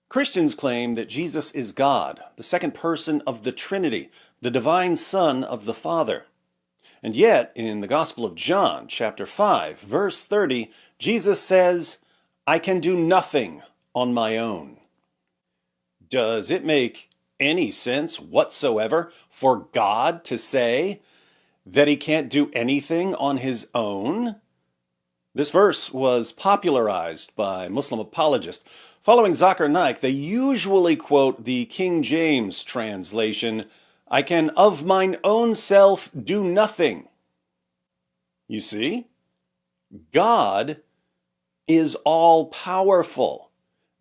Christians claim that Jesus is God, the second person of the Trinity, the divine Son of the Father. And yet, in the Gospel of John, chapter 5, verse 30, Jesus says, "I can do nothing on my own." Does it make any sense whatsoever for God to say that he can't do anything on his own? This verse was popularized by Muslim apologists. Following Zakir Naik, they usually quote the King James translation, "I can of mine own self do nothing." You see, God is all-powerful.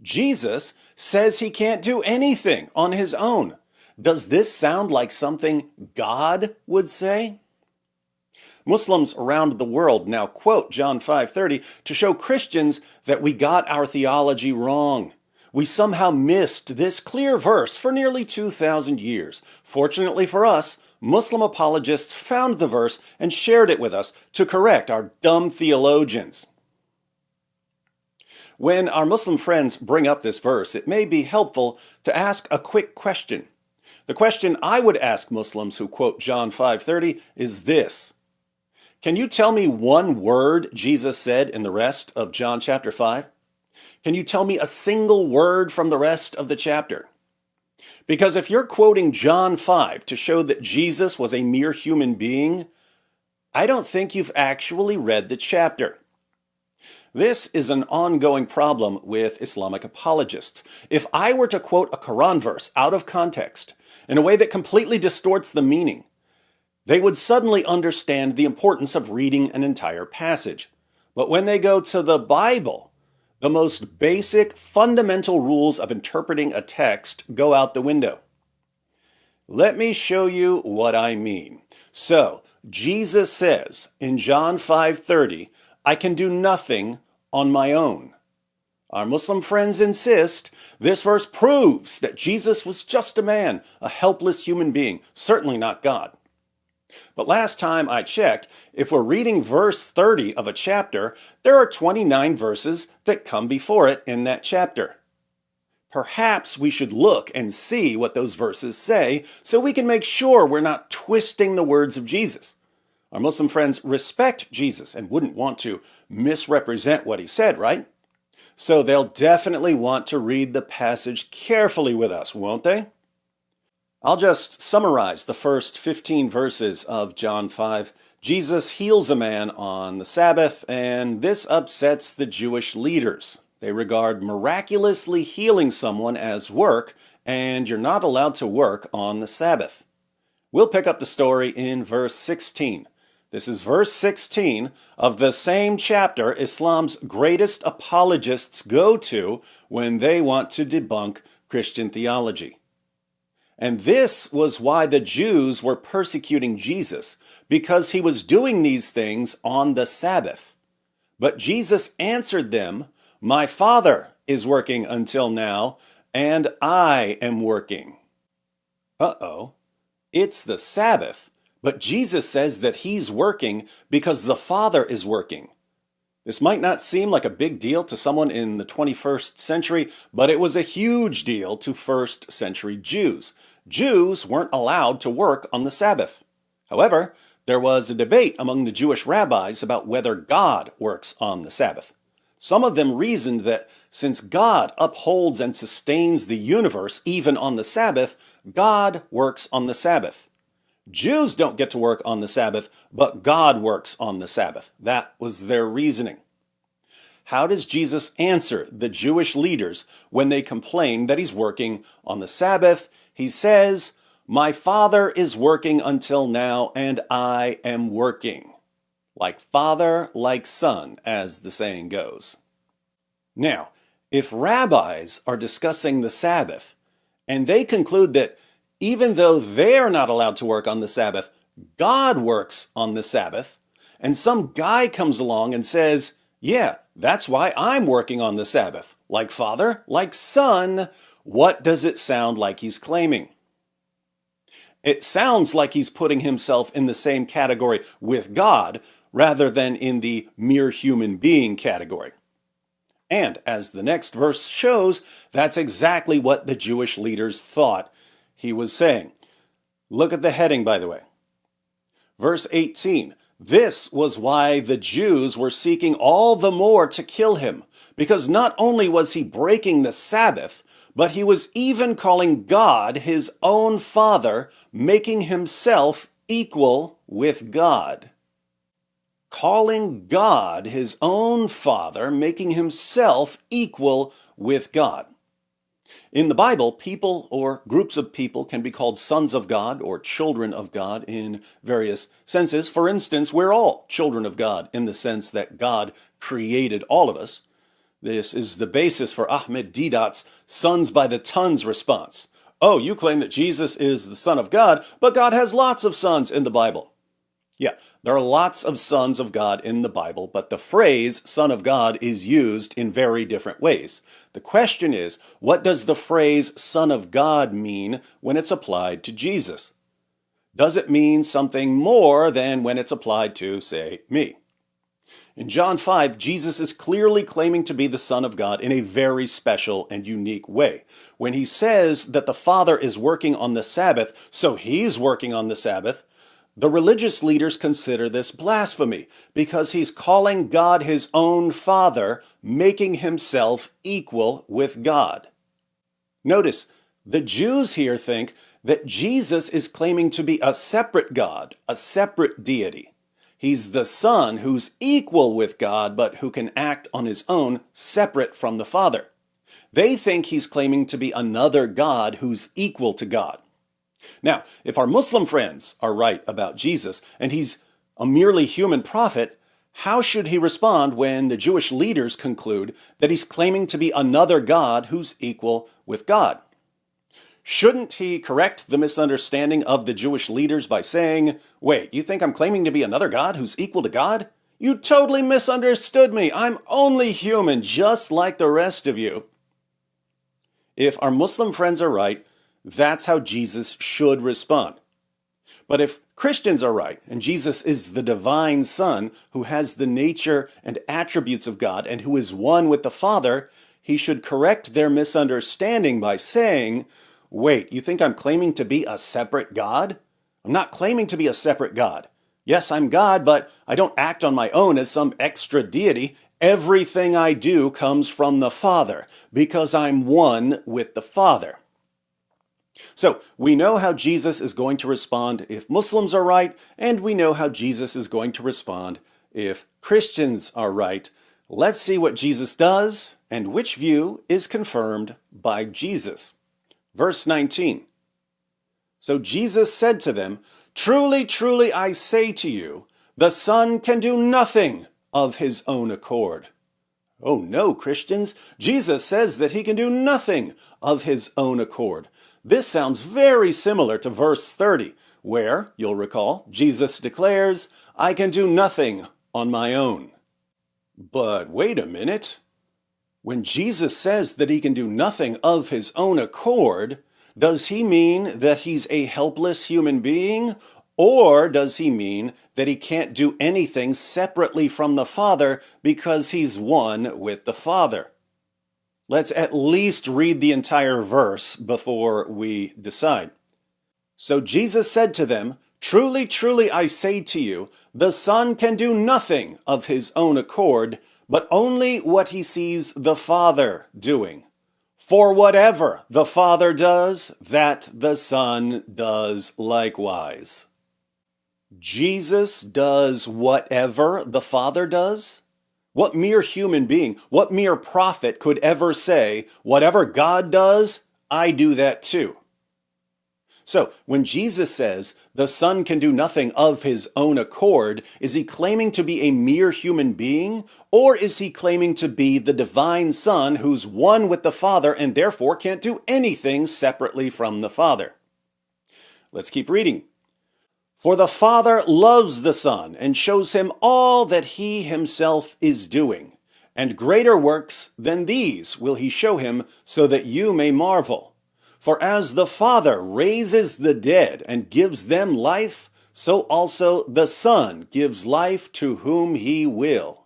Jesus says he can't do anything on his own. Does this sound like something God would say? Muslims around the world now quote John 5:30 to show Christians that we got our theology wrong. We somehow missed this clear verse for nearly 2,000 years. Fortunately for us, Muslim apologists found the verse and shared it with us to correct our dumb theologians. When our Muslim friends bring up this verse, it may be helpful to ask a quick question. The question I would ask Muslims who quote John 5:30 is this: can you tell me one word Jesus said in the rest of John chapter 5? Can you tell me a single word from the rest of the chapter? Because if you're quoting John 5 to show that Jesus was a mere human being, I don't think you've actually read the chapter. This is an ongoing problem with Islamic apologists. If I were to quote a Quran verse out of context in a way that completely distorts the meaning, they would suddenly understand the importance of reading an entire passage. But when they go to the Bible, the most basic, fundamental rules of interpreting a text go out the window. Let me show you what I mean. So, Jesus says in John 5:30, "I can do nothing on my own." Our Muslim friends insist this verse proves that Jesus was just a man, a helpless human being, certainly not God. But last time I checked, if we're reading verse 30 of a chapter, there are 29 verses that come before it in that chapter. Perhaps we should look and see what those verses say so we can make sure we're not twisting the words of Jesus. Our Muslim friends respect Jesus and wouldn't want to misrepresent what he said, right? So they'll definitely want to read the passage carefully with us, won't they? I'll just summarize the first 15 verses of John 5. Jesus heals a man on the Sabbath, and this upsets the Jewish leaders. They regard miraculously healing someone as work, and you're not allowed to work on the Sabbath. We'll pick up the story in verse 16. This is verse 16 of the same chapter Islam's greatest apologists go to when they want to debunk Christian theology. And this was why the Jews were persecuting Jesus, because he was doing these things on the Sabbath. But Jesus answered them, "My Father is working until now, and I am working." Uh-oh, it's the Sabbath, but Jesus says that he's working because the Father is working. This might not seem like a big deal to someone in the 21st century, but it was a huge deal to first century Jews. Jews weren't allowed to work on the Sabbath. However, there was a debate among the Jewish rabbis about whether God works on the Sabbath. Some of them reasoned that since God upholds and sustains the universe even on the Sabbath, God works on the Sabbath. Jews don't get to work on the Sabbath, but God works on the Sabbath. That was their reasoning. How does Jesus answer the Jewish leaders when they complain that he's working on the Sabbath? He says, "My Father is working until now, and I am working." Like father, like son, as the saying goes. Now, if rabbis are discussing the Sabbath, and they conclude that even though they're not allowed to work on the Sabbath, God works on the Sabbath, and some guy comes along and says, "Yeah, that's why I'm working on the Sabbath," like father, like son, what does it sound like he's claiming? It sounds like he's putting himself in the same category with God rather than in the mere human being category. And as the next verse shows, that's exactly what the Jewish leaders thought he was saying. Look at the heading, by the way. Verse 18, this was why the Jews were seeking all the more to kill him, because not only was he breaking the Sabbath, but he was even calling God his own Father, making himself equal with God. Calling God his own Father, making himself equal with God. In the Bible, people or groups of people can be called sons of God or children of God in various senses. For instance, we're all children of God in the sense that God created all of us. This is the basis for Ahmed Deedat's sons by the tons response. Oh, you claim that Jesus is the Son of God, but God has lots of sons in the Bible. Yeah, there are lots of sons of God in the Bible, but the phrase Son of God is used in very different ways. The question is, what does the phrase Son of God mean when it's applied to Jesus? Does it mean something more than when it's applied to, say, me? In John 5, Jesus is clearly claiming to be the Son of God in a very special and unique way. When he says that the Father is working on the Sabbath, so he's working on the Sabbath, the religious leaders consider this blasphemy because he's calling God his own Father, making himself equal with God. Notice, the Jews here think that Jesus is claiming to be a separate God, a separate deity. He's the Son who's equal with God, but who can act on his own, separate from the Father. They think he's claiming to be another God who's equal to God. Now, if our Muslim friends are right about Jesus, and he's a merely human prophet, how should he respond when the Jewish leaders conclude that he's claiming to be another God who's equal with God? Shouldn't he correct the misunderstanding of the Jewish leaders by saying, wait, you think I'm claiming to be another God who's equal to God? You totally misunderstood me. I'm only human, just like the rest of you. If our Muslim friends are right, that's how Jesus should respond. But if Christians are right, and Jesus is the divine Son who has the nature and attributes of God and who is one with the Father, he should correct their misunderstanding by saying, wait, you think I'm claiming to be a separate God? I'm not claiming to be a separate God. Yes, I'm God, but I don't act on my own as some extra deity. Everything I do comes from the Father, because I'm one with the Father. So, we know how Jesus is going to respond if Muslims are right, and we know how Jesus is going to respond if Christians are right. Let's see what Jesus does, and which view is confirmed by Jesus. Verse 19. So Jesus said to them, truly, truly, I say to you, the Son can do nothing of his own accord. Oh no, Christians, Jesus says that he can do nothing of his own accord. This sounds very similar to verse 30, where, you'll recall, Jesus declares, I can do nothing on my own. But wait a minute. When Jesus says that he can do nothing of his own accord, does he mean that he's a helpless human being? Or does he mean that he can't do anything separately from the Father because he's one with the Father? Let's at least read the entire verse before we decide. So Jesus said to them, truly, truly, I say to you, the Son can do nothing of his own accord, but only what he sees the Father doing. For whatever the Father does, that the Son does likewise. Jesus does whatever the Father does? What mere human being, what mere prophet could ever say, whatever God does, I do that too? So, when Jesus says the Son can do nothing of his own accord, is he claiming to be a mere human being? Or is he claiming to be the divine Son who's one with the Father and therefore can't do anything separately from the Father? Let's keep reading. For the Father loves the Son and shows him all that he himself is doing. And greater works than these will he show him, so that you may marvel. For as the Father raises the dead and gives them life, so also the Son gives life to whom he will.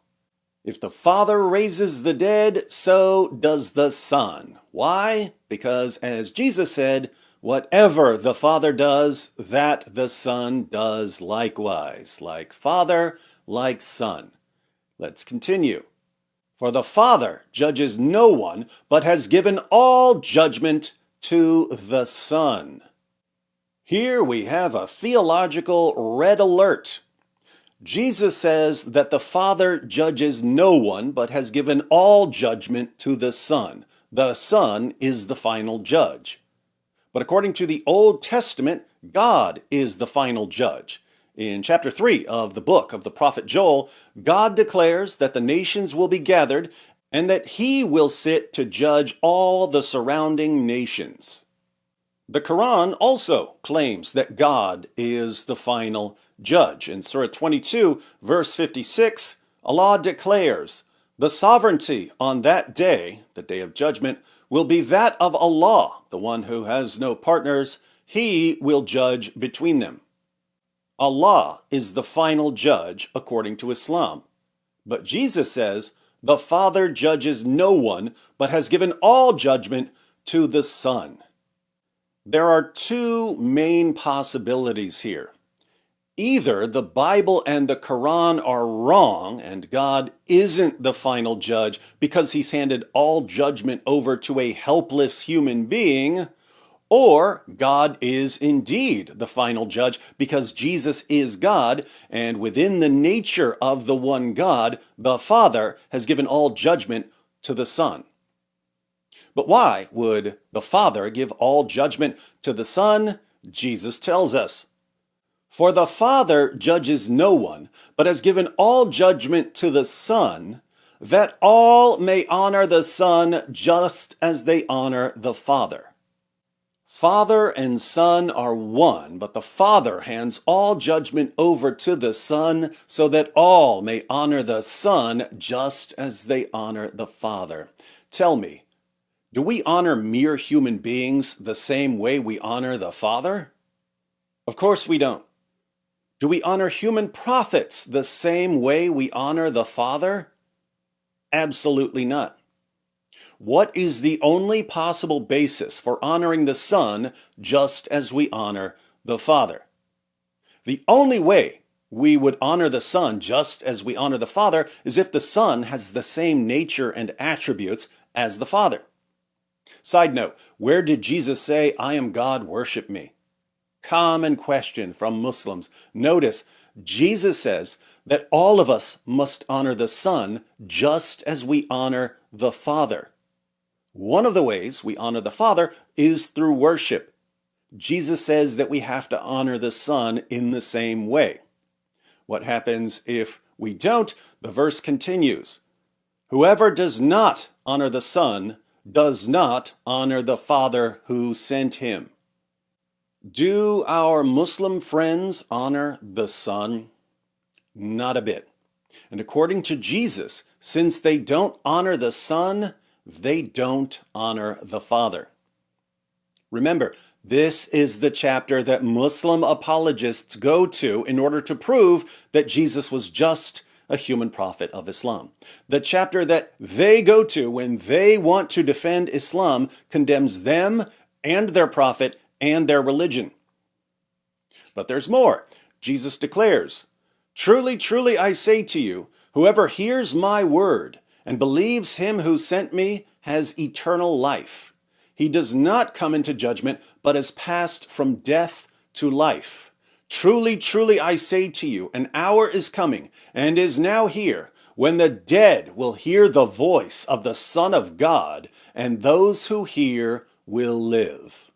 If the Father raises the dead, so does the Son. Why? Because as Jesus said, whatever the Father does, that the Son does likewise. Like Father, like Son. Let's continue. For the Father judges no one, but has given all judgment to the Son. Here we have a theological red alert. Jesus says that the Father judges no one, but has given all judgment to the Son. The Son is the final judge. But according to the Old Testament, God is the final judge. In chapter 3 of the book of the prophet Joel, God declares that the nations will be gathered and that he will sit to judge all the surrounding nations. The Quran also claims that God is the final judge. In Surah 22, verse 56, Allah declares, "The sovereignty on that day, the day of judgment, will be that of Allah, the one who has no partners. He will judge between them." Allah is the final judge according to Islam. But Jesus says, the Father judges no one, but has given all judgment to the Son. There are two main possibilities here. Either the Bible and the Quran are wrong and God isn't the final judge because he's handed all judgment over to a helpless human being, or God is indeed the final judge because Jesus is God, and within the nature of the one God, the Father has given all judgment to the Son. But why would the Father give all judgment to the Son? Jesus tells us, "For the Father judges no one, but has given all judgment to the Son, that all may honor the Son just as they honor the Father." Father and Son are one, but the Father hands all judgment over to the Son so that all may honor the Son just as they honor the Father. Tell me, do we honor mere human beings the same way we honor the Father? Of course we don't. Do we honor human prophets the same way we honor the Father? Absolutely not. What is the only possible basis for honoring the Son just as we honor the Father? The only way we would honor the Son just as we honor the Father is if the Son has the same nature and attributes as the Father. Side note, where did Jesus say, "I am God, worship me"? Common question from Muslims. Notice, Jesus says that all of us must honor the Son just as we honor the Father. One of the ways we honor the Father is through worship. Jesus says that we have to honor the Son in the same way. What happens if we don't? The verse continues, "Whoever does not honor the Son does not honor the Father who sent him." Do our Muslim friends honor the Son? Not a bit. And according to Jesus, since they don't honor the Son, they don't honor the Father. Remember, this is the chapter that Muslim apologists go to in order to prove that Jesus was just a human prophet of Islam. The chapter that they go to when they want to defend Islam condemns them and their prophet and their religion. But there's more. Jesus declares, "Truly, truly, I say to you, whoever hears my word and believes him who sent me has eternal life. He does not come into judgment, but has passed from death to life. Truly, truly, I say to you, an hour is coming, and is now here, when the dead will hear the voice of the Son of God, and those who hear will live."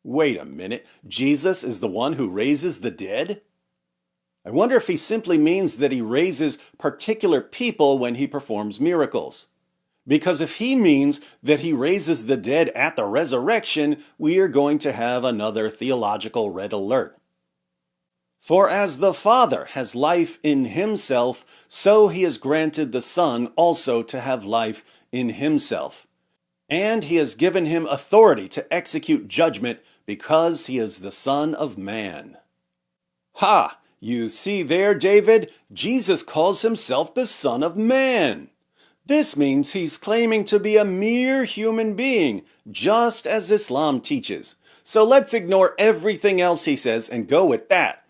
Wait a minute, Jesus is the one who raises the dead? I wonder if he simply means that he raises particular people when he performs miracles. Because if he means that he raises the dead at the resurrection, we are going to have another theological red alert. "For as the Father has life in himself, so he has granted the Son also to have life in himself. And he has given him authority to execute judgment because he is the Son of Man." Ha! You see there, David, Jesus calls himself the Son of Man. This means he's claiming to be a mere human being, just as Islam teaches. So let's ignore everything else he says and go with that.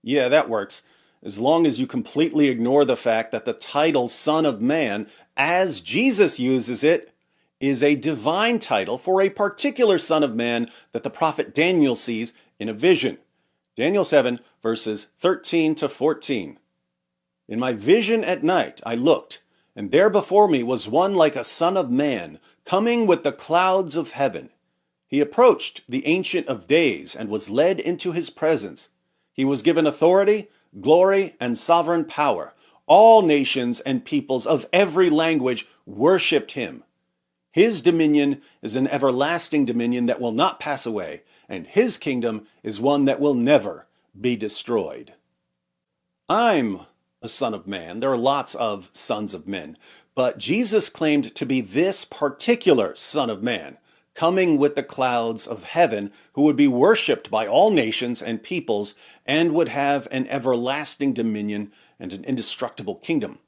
Yeah, that works. As long as you completely ignore the fact that the title Son of Man, as Jesus uses it, is a divine title for a particular Son of Man that the prophet Daniel sees in a vision. Daniel 7, verses 13 to 14. In my vision at night I looked, and there before me was one like a son of man, coming with the clouds of heaven. He approached the Ancient of Days and was led into his presence. He was given authority, glory, and sovereign power. All nations and peoples of every language worshipped him. His dominion is an everlasting dominion that will not pass away, and his kingdom is one that will never be destroyed. I'm a son of man. There are lots of sons of men, but Jesus claimed to be this particular Son of Man, coming with the clouds of heaven, who would be worshipped by all nations and peoples and would have an everlasting dominion and an indestructible kingdom.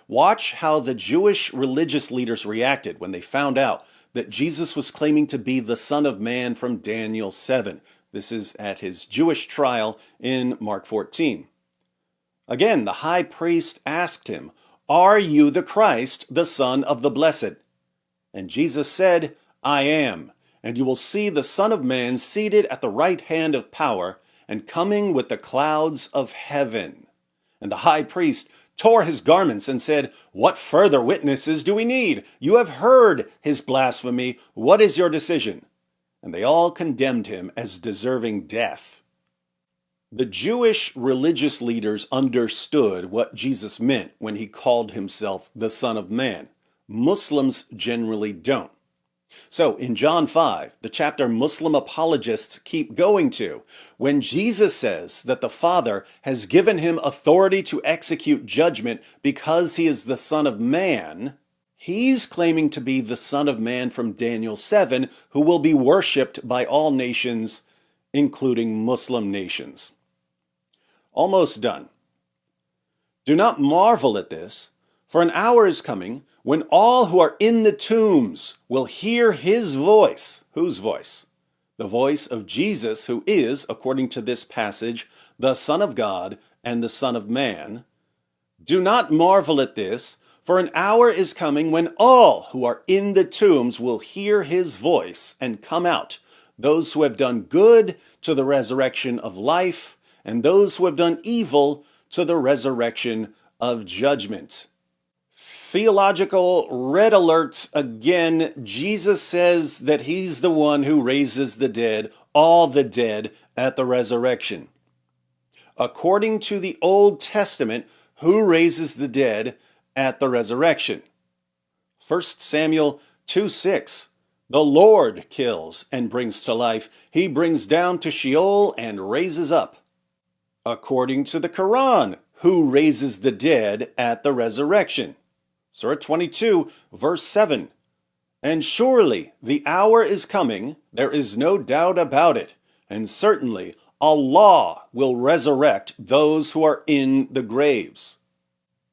Watch how the Jewish religious leaders reacted when they found out that Jesus was claiming to be the Son of Man from Daniel 7. This is at his Jewish trial in Mark 14. Again, the high priest asked him, "Are you the Christ, the Son of the Blessed?" And Jesus said, "I am, and you will see the Son of Man seated at the right hand of power and coming with the clouds of heaven." And the high priest tore his garments and said, "What further witnesses do we need? You have heard his blasphemy. What is your decision?" And they all condemned him as deserving death. The Jewish religious leaders understood what Jesus meant when he called himself the Son of Man. Muslims generally don't. So in John 5, the chapter Muslim apologists keep going to, when Jesus says that the Father has given him authority to execute judgment because he is the Son of Man, he's claiming to be the Son of Man from Daniel 7, who will be worshipped by all nations, including Muslim nations. Almost done. Do not marvel at this, for an hour is coming when all who are in the tombs will hear his voice. Whose voice? The voice of Jesus, who is, according to this passage, the Son of God and the Son of Man. Do not marvel at this, for an hour is coming when all who are in the tombs will hear his voice and come out, those who have done good to the resurrection of life, and those who have done evil to the resurrection of judgment. Theological red alert again. Jesus says that he's the one who raises the dead, all the dead, at the resurrection. According to the Old Testament, who raises the dead at the resurrection? 1 Samuel 2:6. The Lord kills and brings to life. He brings down to Sheol and raises up. According to the Quran, who raises the dead at the resurrection? Surah 22, verse 7. And surely the hour is coming, there is no doubt about it, and certainly Allah will resurrect those who are in the graves.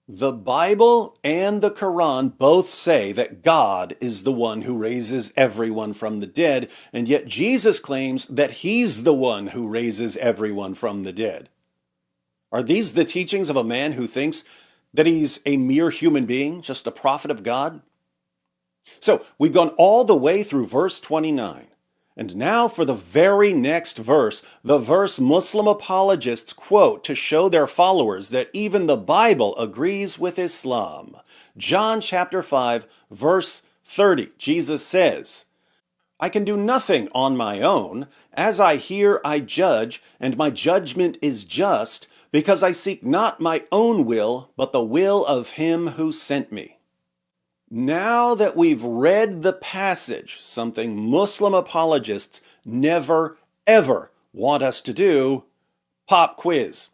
The Bible and the Quran both say that God is the one who raises everyone from the dead, and yet Jesus claims that he's the one who raises everyone from the dead. Are these the teachings of a man who thinks that he's a mere human being, just a prophet of God? So we've gone all the way through verse 29. And now for the very next verse, the verse Muslim apologists quote to show their followers that even the Bible agrees with Islam. John chapter 5, verse 30, Jesus says, "I can do nothing on my own. As I hear, I judge, and my judgment is just, because I seek not my own will, but the will of him who sent me." Now that we've read the passage, something Muslim apologists never, ever want us to do, pop quiz.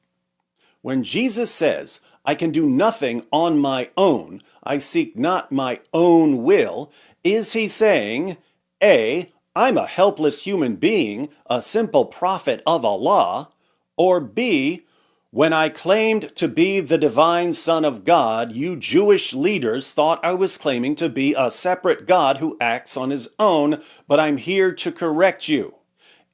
When Jesus says, "I can do nothing on my own, I seek not my own will," is he saying, A, I'm a helpless human being, a simple prophet of Allah, Or B, when I claimed to be the divine Son of God, you Jewish leaders thought I was claiming to be a separate God who acts on his own, but I'm here to correct you.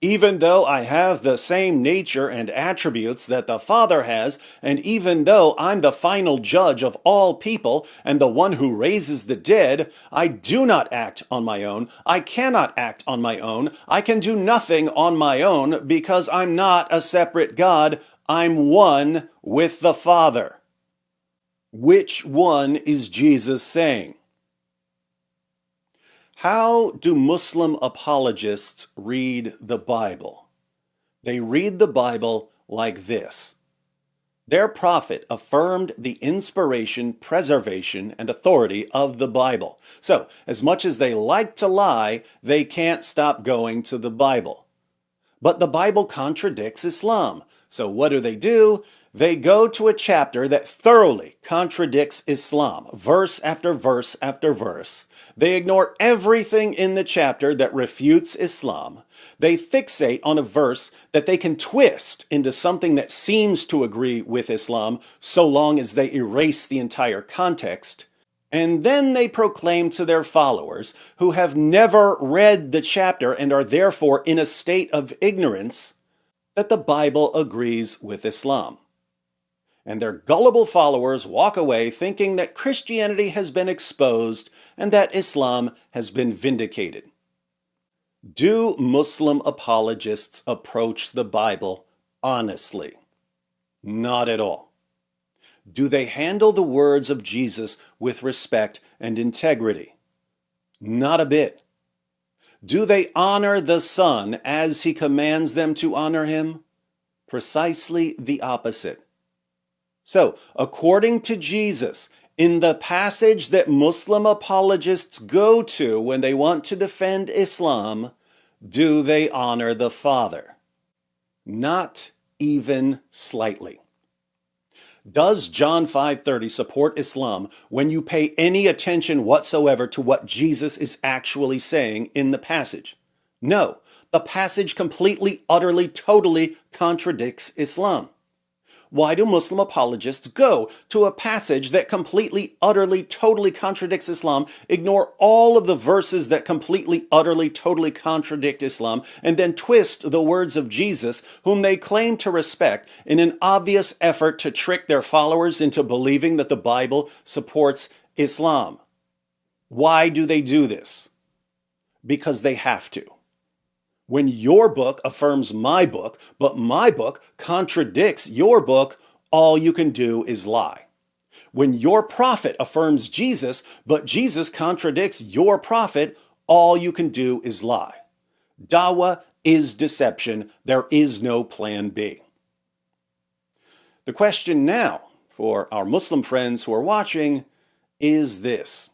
Even though I have the same nature and attributes that the Father has, and even though I'm the final judge of all people and the one who raises the dead, I do not act on my own. I cannot act on my own. I can do nothing on my own because I'm not a separate God. I'm one with the Father. Which one is Jesus saying? How do Muslim apologists read the Bible? They read the Bible like this. Their prophet affirmed the inspiration, preservation, and authority of the Bible. So, as much as they like to lie, they can't stop going to the Bible. But the Bible contradicts Islam. So what do? They go to a chapter that thoroughly contradicts Islam, verse after verse after verse. They ignore everything in the chapter that refutes Islam. They fixate on a verse that they can twist into something that seems to agree with Islam, so long as they erase the entire context. And then they proclaim to their followers, who have never read the chapter and are therefore in a state of ignorance, that the Bible agrees with Islam. And their gullible followers walk away thinking that Christianity has been exposed and that Islam has been vindicated. Do Muslim apologists approach the Bible honestly? Not at all. Do they handle the words of Jesus with respect and integrity? Not a bit. Do they honor the Son as he commands them to honor him? Precisely the opposite. So, according to Jesus, in the passage that Muslim apologists go to when they want to defend Islam, do they honor the Father? Not even slightly. Does John 5:30 support Islam when you pay any attention whatsoever to what Jesus is actually saying in the passage? No, the passage completely, utterly, totally contradicts Islam. Why do Muslim apologists go to a passage that completely, utterly, totally contradicts Islam, ignore all of the verses that completely, utterly, totally contradict Islam, and then twist the words of Jesus, whom they claim to respect, in an obvious effort to trick their followers into believing that the Bible supports Islam? Why do they do this? Because they have to. When your book affirms my book, but my book contradicts your book, all you can do is lie. When your prophet affirms Jesus, but Jesus contradicts your prophet, all you can do is lie. Dawah is deception. There is no plan B. The question now for our Muslim friends who are watching is this.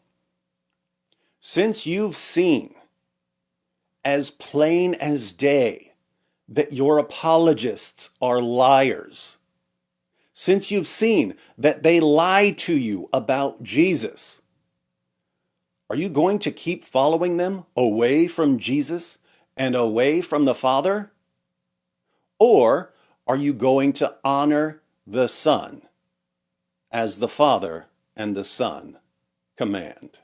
Since you've seen as plain as day that your apologists are liars, since you've seen that they lie to you about Jesus, are you going to keep following them away from Jesus and away from the Father? Or are you going to honor the Son as the Father and the Son command?